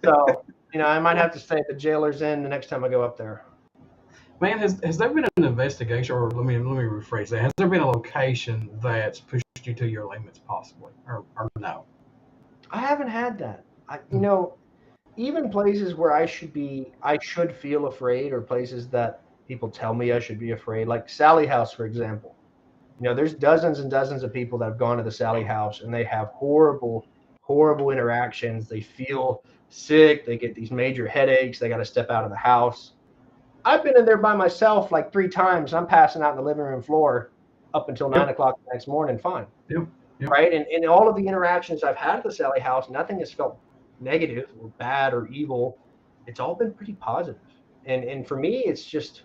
So, I might have to stay at the Jailer's Inn the next time I go up there. Man, has there been an investigation, or let me rephrase that? Has there been a location that's pushed you to your limits, possibly, or no? I haven't had that. Even places where I should feel afraid, or places that people tell me I should be afraid, like Sally House, for example. There's dozens and dozens of people that have gone to the Sally House and they have horrible, horrible interactions. They feel sick. They get these major headaches. They got to step out of the house. I've been in there by myself like 3 times. I'm passing out in the living room floor up until nine Yep, o'clock the next morning. Fine. yep, yep. Right. And in all of the interactions I've had at the Sally House, nothing has felt negative or bad or evil. It's all been pretty positive. And for me, it's just,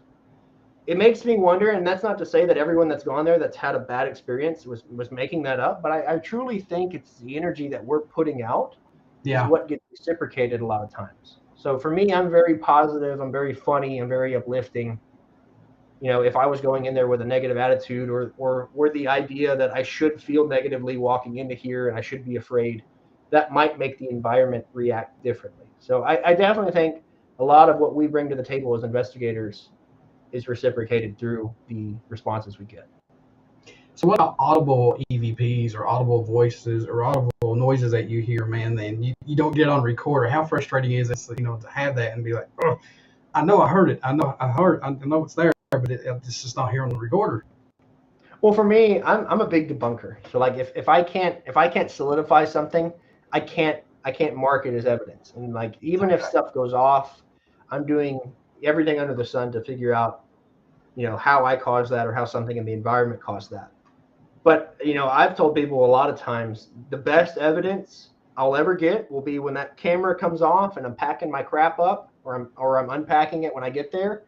it makes me wonder, and that's not to say that everyone that's gone there that's had a bad experience was making that up, but I truly think it's the energy that we're putting out is Yeah, what gets reciprocated a lot of times. So for me, I'm very positive, I'm very funny, I'm very uplifting. If I was going in there with a negative attitude or the idea that I should feel negatively walking into here and I should be afraid, that might make the environment react differently. So I definitely think a lot of what we bring to the table as investigators is reciprocated through the responses we get. so what about audible EVPs or audible voices or audible noises that you hear, man? Then you don't get on recorder. How frustrating is it, to have that and be like, oh, I know I heard it. I know it's there, but it's just not here on the recorder. Well, for me, I'm a big debunker. So like if I can't solidify something, I can't mark it as evidence. And like even if Okay. stuff goes off, I'm doing everything under the sun to figure out how I caused that or how something in the environment caused that. But I've told people a lot of times the best evidence I'll ever get will be when that camera comes off and I'm packing my crap up, or I'm unpacking it when I get there,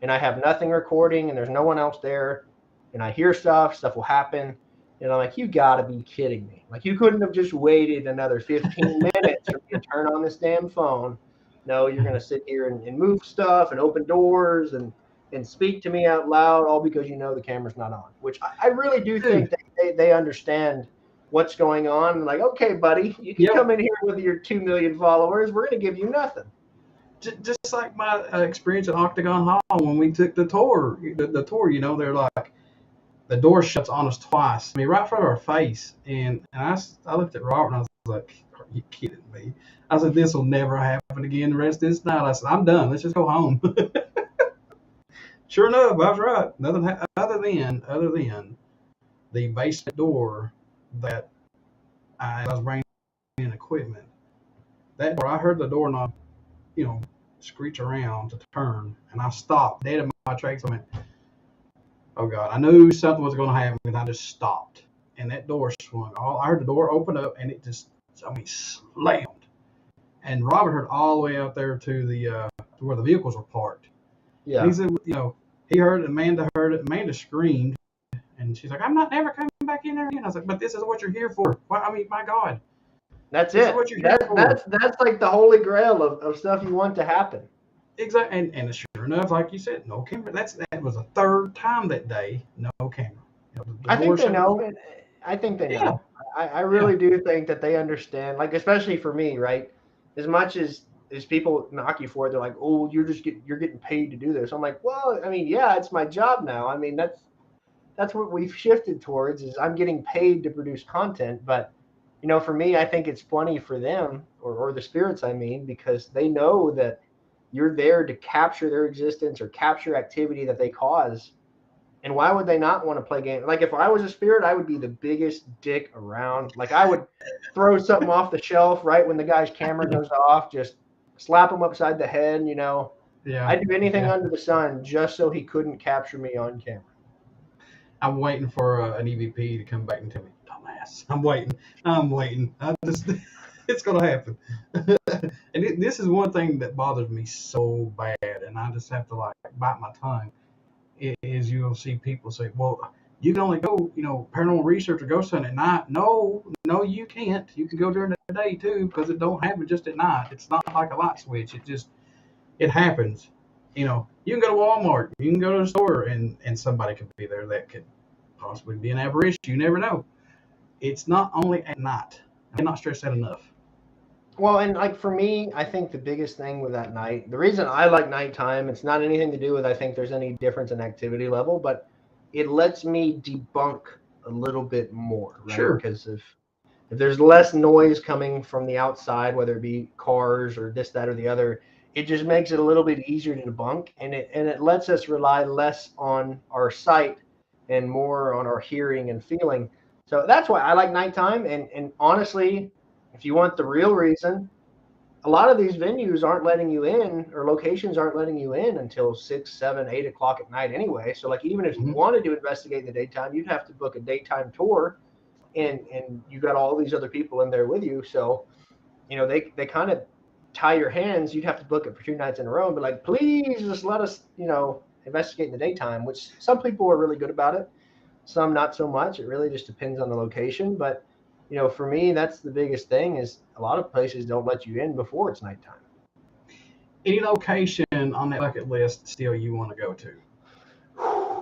and I have nothing recording and there's no one else there, and I hear stuff will happen. And I'm like, you gotta be kidding me. Like you couldn't have just waited another 15 minutes for me to turn on this damn phone. No, you're gonna sit here and move stuff and open doors and speak to me out loud, all because the camera's not on. Which I really do think Dude, that they understand what's going on. And like, okay, buddy, you can yep. come in here with your 2 million followers. We're gonna give you nothing. Just like my experience at Octagon Hall when we took the tour. The tour, they're like, the door shuts on us twice. I mean, right in front of our face. And I looked at Robert and I was like, are you kidding me? I said, this will never happen again the rest of this night. I said, I'm done. Let's just go home. Sure enough, I was right. Nothing other than the basement door that I was bringing in equipment. That door, I heard the doorknob, you know, screech around to turn, and I stopped dead in my tracks. I went, oh God, I knew something was going to happen, and I just stopped. And that door swung. I heard the door open up, and it just, slammed. And Robert heard all the way out there to the to where the vehicles were parked. And Yeah. he said, he heard it. Amanda heard it. Amanda screamed. And she's like, I'm not never coming back in there again. I was like, but this is what you're here for. Well, I mean, my God. That's This is it. what you're here for. That's like the holy grail of stuff you want to happen. Exactly. And sure enough, like you said, no camera. That was the third time that day, no camera. The I think door they shut. know. I think they Yeah. know. I Yeah. really do think that they understand. Like, especially for me, right? As much as people knock you for it, they're like, "Oh, you're getting paid to do this." I'm like, "Well, I mean, yeah, it's my job now. I mean, that's what we've shifted towards is I'm getting paid to produce content. But for me, I think it's funny for them or the spirits, I mean, because they know that you're there to capture their existence or capture activity that they cause. And why would they not want to play games? Like if I was a spirit, I would be the biggest dick around. Like I would throw something off the shelf right when the guy's camera goes off, just slap him upside the head. Yeah. I'd do anything Yeah. under the sun just so he couldn't capture me on camera. I'm waiting for an EVP to come back and tell me, dumbass. I'm waiting. I'm waiting. It's gonna happen. And this is one thing that bothers me so bad, and I just have to like bite my tongue. Is you'll see people say, "Well, you can only go, paranormal research or ghost hunting at night." No, no, you can't. You can go during the day too, because it don't happen just at night. It's not like a light switch. It happens. You can go to Walmart, you can go to the store, and somebody could be there that could possibly be an apparition. You never know. It's not only at night. I cannot stress that enough. Well, and like for me, I think the biggest thing with that night, the reason I like nighttime, it's not anything to do with I think there's any difference in activity level, but it lets me debunk a little bit more, right? Sure. Because if there's less noise coming from the outside, whether it be cars or this, that, or the other, it just makes it a little bit easier to debunk, and it lets us rely less on our sight and more on our hearing and feeling. So that's why I like nighttime. And honestly, if you want the real reason, a lot of these venues aren't letting you in or locations aren't letting you in until 6, 7, 8 o'clock at night anyway. So like even if you Mm-hmm. wanted to investigate in the daytime, you'd have to book a daytime tour and you got all these other people in there with you. So, they kind of tie your hands. You'd have to book it for 2 nights in a row and be like, please just let us, investigate in the daytime, which some people are really good about it. Some not so much. It really just depends on the location. But, for me, that's the biggest thing is a lot of places don't let you in before it's nighttime. Any location on that bucket list still you want to go to?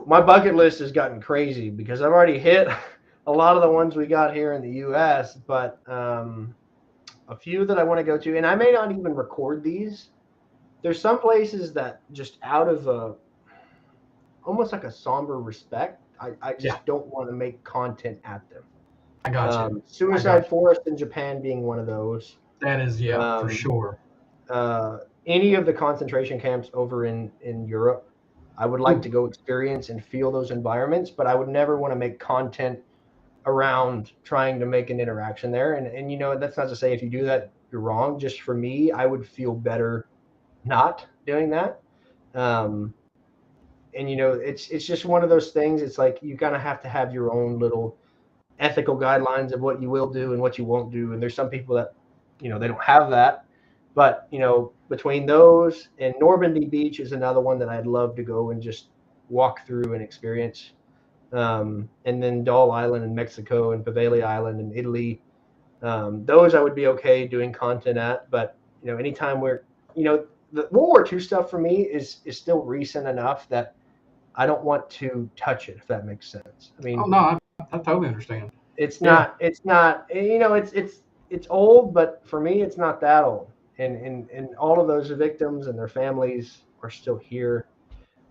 My bucket list has gotten crazy because I've already hit a lot of the ones we got here in the U.S., but a few that I want to go to, and I may not even record these. There's some places that just out of almost like a somber respect, I just don't want to make content at them. I got you. Suicide Forest in Japan being one of those. That is, for sure. Any of the concentration camps over in Europe, I would like to go experience and feel those environments, but I would never want to make content around trying to make an interaction there. And that's not to say if you do that, you're wrong. Just for me, I would feel better not doing that. And it's just one of those things. It's like you kind of have to have your own little ethical guidelines of what you will do and what you won't do. And there's some people that, they don't have that. But, between those and Normandy Beach is another one that I'd love to go and just walk through and experience. And then Doll Island in Mexico and Poveglia Island in Italy. Those I would be okay doing content at. But, anytime where, the World War II stuff for me is still recent enough that I don't want to touch it, if that makes sense. I mean, oh no, I totally understand. it's not, it's old, but for me, it's not that old. And all of those victims and their families are still here,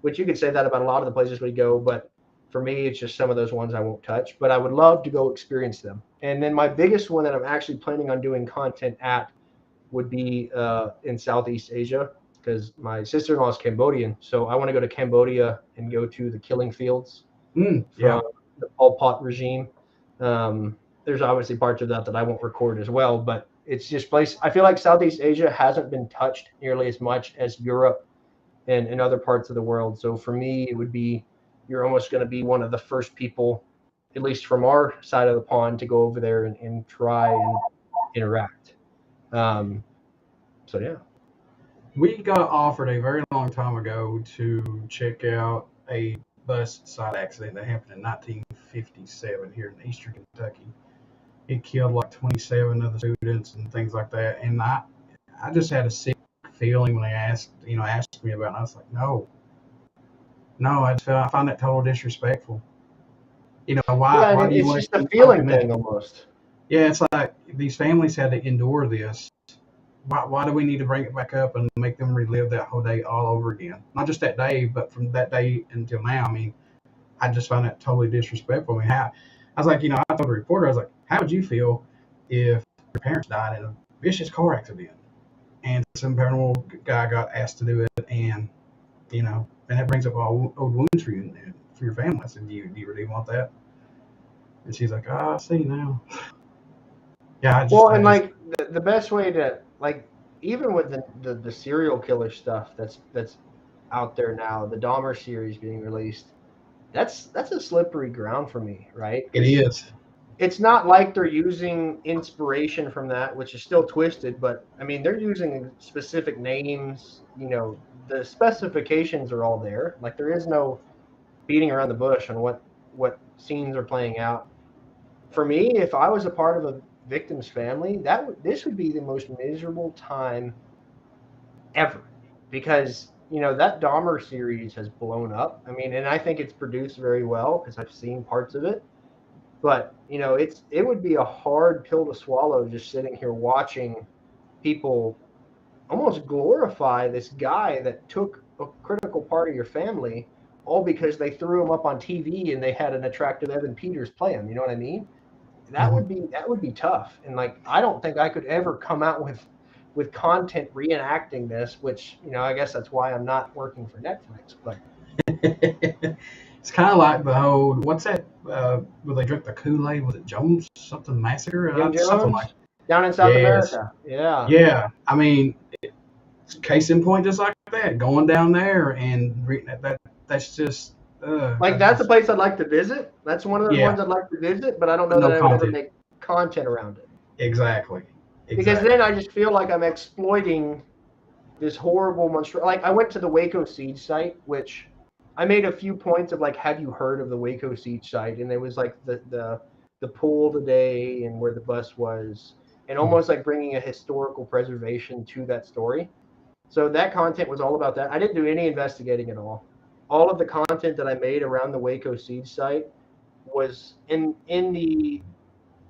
which you could say that about a lot of the places we go. But for me, it's just some of those ones I won't touch, but I would love to go experience them. And then my biggest one that I'm actually planning on doing content at would be in Southeast Asia because my sister-in-law is Cambodian. So I want to go to Cambodia and go to the killing fields from the Pol Pot regime. There's obviously parts of that I won't record as well, but it's just I feel like Southeast Asia hasn't been touched nearly as much as Europe and other parts of the world. So for me, it would be, you're almost going to be one of the first people, at least from our side of the pond, to go over there and try and interact. So yeah. We got offered a very long time ago to check out a bus side accident that happened in 1957 here in eastern Kentucky. It killed like 27 other students and things like that. And I just had a sick feeling when they asked me about it. I was like, no, I find that total disrespectful. Yeah, Why and do you it's want just to a keep feeling poking thing that? almost. Yeah, it's like these families had to endure this. Why do we need to bring it back up and make them relive that whole day all over again? Not just that day, but from that day until now. I mean, I just find that totally disrespectful. I mean, I was like, I told the reporter, I was like, how would you feel if your parents died in a vicious car accident and some paranormal guy got asked to do it, and and that brings up all old wounds for you and for your family? I said, do you really want that? And she's like, oh, I see now. Yeah, Well, I and just like the best way to like even with the serial killer stuff that's out there now, the Dahmer series being released, that's a slippery ground for me, right? it Because is. it's not like they're using inspiration from that, which is still twisted, but I mean they're using specific names. The specifications are all there. Like there is no beating around the bush on what scenes are playing out. For me, if I was a part of a victim's family, this would be the most miserable time ever, because that Dahmer series has blown up. I mean, and I think it's produced very well because I've seen parts of it. But it would be a hard pill to swallow just sitting here watching people almost glorify this guy that took a critical part of your family, all because they threw him up on TV and they had an attractive Evan Peters play him. You know what I mean? Mhm. That would be tough. And like I don't think I could ever come out with content reenacting this, which I guess that's why I'm not working for Netflix. But It's kind of like the whole what's that? Where they drink the Kool Aid? Was it Jones something massacre? Jim Something like. Jones down in South Yes. America, yeah. Yeah. I mean, case in point, just like that, going down there and that's just. Like I that's a just. place I'd like to visit. That's one of those Yeah. ones I'd like to visit, but I don't But know that no I would ever content. make content around it. Exactly. Because then Exactly. I just feel like I'm exploiting this horrible monster. Like I went to the Waco Siege site, which I made a few points of like, have you heard of the Waco Siege site? And there was like the pool today and where the bus was, and Mhm. almost like bringing a historical preservation to that story. So that content was all about that. I didn't do any investigating at all. All of the content that I made around the Waco Siege site was in the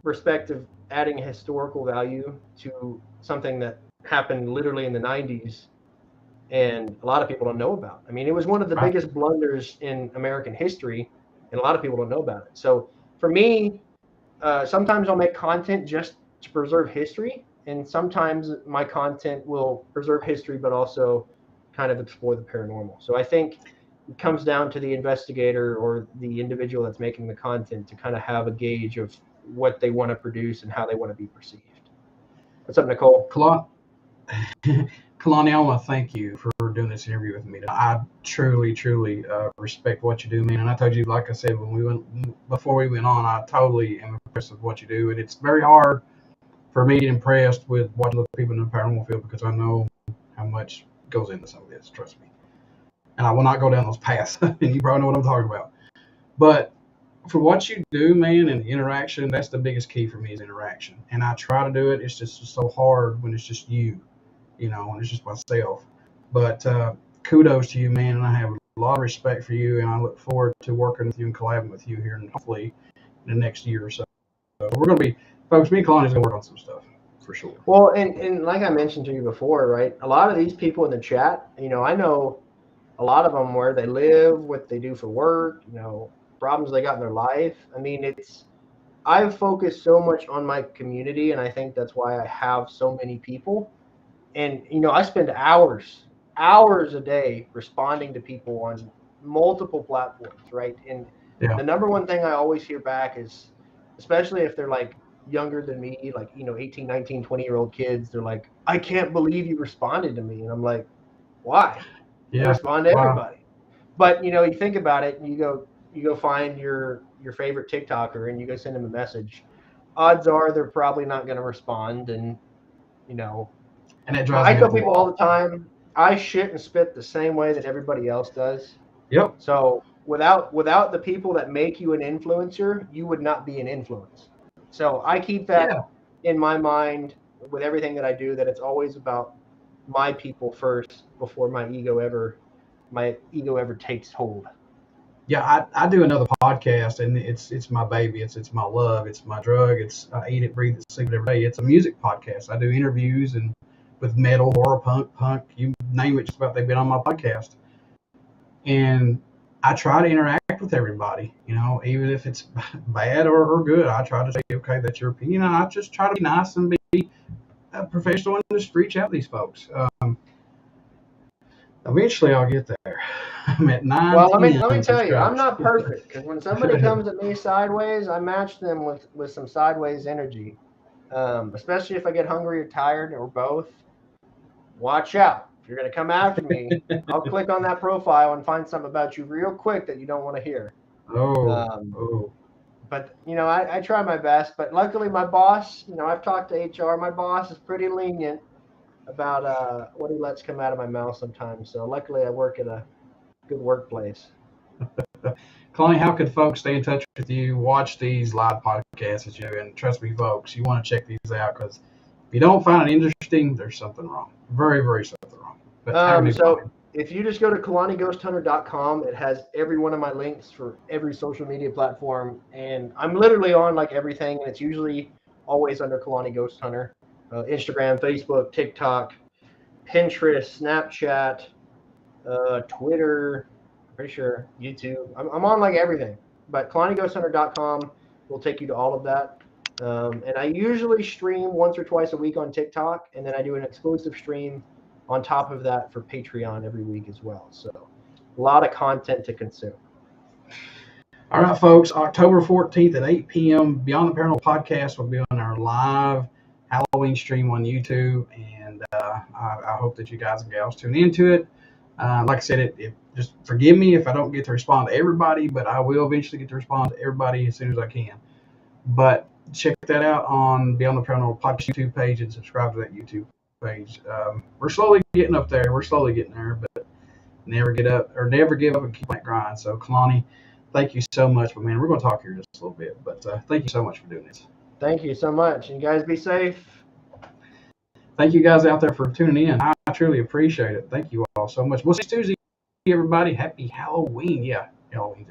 respect of adding historical value to something that happened literally in the 90s and a lot of people don't know about. I mean, it was one of the Right. biggest blunders in American history, and a lot of people don't know about it. So for me, sometimes I'll make content just to preserve history, and sometimes my content will preserve history, but also kind of explore the paranormal. So I think it comes down to the investigator or the individual that's making the content to kind of have a gauge of what they want to produce and how they want to be perceived. What's up, Nicole? Kalani, Kalani, I want to thank you for doing this interview with me. I truly, truly respect what you do, man. And I told you, like I said, before we went on, I totally am impressed with what you do. And it's very hard for me to be impressed with watching other people in the paranormal field because I know how much goes into some of this. Trust me. And I will not go down those paths. And you probably know what I'm talking about. But for what you do, man, and interaction, that's the biggest key for me is interaction. And I try to do it. It's just so hard when it's just you, when it's just myself. But kudos to you, man. And I have a lot of respect for you. And I look forward to working with you and collabing with you here, and hopefully in the next year or so. So we're going to be, folks, me and Kalani's going to work on some stuff for sure. Well, and like I mentioned to you before, right? A lot of these people in the chat, I know a lot of them where they live, what they do for work, problems they got in their life. I mean, I've focused so much on my community, and I think that's why I have so many people. And I spend hours a day responding to people on multiple platforms, right? And Yeah. the number one thing I always hear back is, especially if they're like younger than me, like 18, 19, 20-year-old kids, they're like, I can't believe you responded to me. And I'm like, why? I Yeah. respond to Wow. everybody. But you think about it, and you go find your favorite TikToker and you go send them a message. Odds are they're probably not going to respond. And you know And that drives I me tell up the people all wall. the time, I shit and spit the same way that everybody else does. Yep. So without the people that make you an influencer, you would not be an influence. So I keep that Yeah. in my mind with everything that I do, that it's always about my people first before my ego ever takes hold. Yeah, I do another podcast, and it's my baby. It's my love. It's my drug. I eat it, breathe it, sleep it every day. It's a music podcast. I do interviews and with metal, horror, punk, you name it. Just about they've been on my podcast, and I try to interact with everybody. Even if it's bad or good, I try to say, okay, that's your opinion. And I just try to be nice and be a professional and just reach out to these folks. Eventually, I'll get there. I'm at Well, 910 let me tell you, I'm subscribers. not perfect, because when somebody comes at me sideways, I match them with some sideways energy. Especially if I get hungry or tired or both. Watch out. If you're going to come after me, I'll click on that profile and find something about you real quick that you don't want to hear. Oh, Um, oh. but, I try my best. But luckily, my boss, I've talked to HR. My boss is pretty lenient about what he lets come out of my mouth sometimes. So luckily, I work at a good workplace. Kalani, how could folks stay in touch with you, watch these live podcasts that you do? And trust me, folks, you want to check these out, because if you don't find it interesting, there's something wrong. Very, very something wrong. But how can So if you just go to KalaniGhostHunter.com, it has every one of my links for every social media platform. And I'm literally on like everything, and it's usually always under Kalani Ghost Hunter. Instagram, Facebook, TikTok, Pinterest, Snapchat, Twitter, pretty sure YouTube. I'm on like everything. But KalaniGhostHunter.com will take you to all of that. And I usually stream once or twice a week on TikTok, and then I do an exclusive stream on top of that for Patreon every week as well. So a lot of content to consume. All right, folks, October 14th at 8 p.m., Beyond the Paranormal Podcast will be on our live Halloween stream on YouTube. And I hope that you guys and gals tune into it. Like I said, it just forgive me if I don't get to respond to everybody, but I will eventually get to respond to everybody as soon as I can. But check that out on Beyond the Paranormal Podcast YouTube page and subscribe to that YouTube page. We're slowly getting up there. We're slowly getting there, but never give up and keep that grind. So, Kalani, thank you so much. But, man, we're going to talk here just a little bit. But thank you so much for doing this. Thank you so much. And you guys be safe. Thank you guys out there for tuning in. I truly appreciate it. Thank you all so much. We'll see you Tuesday, everybody. Happy Halloween. Yeah, Halloween.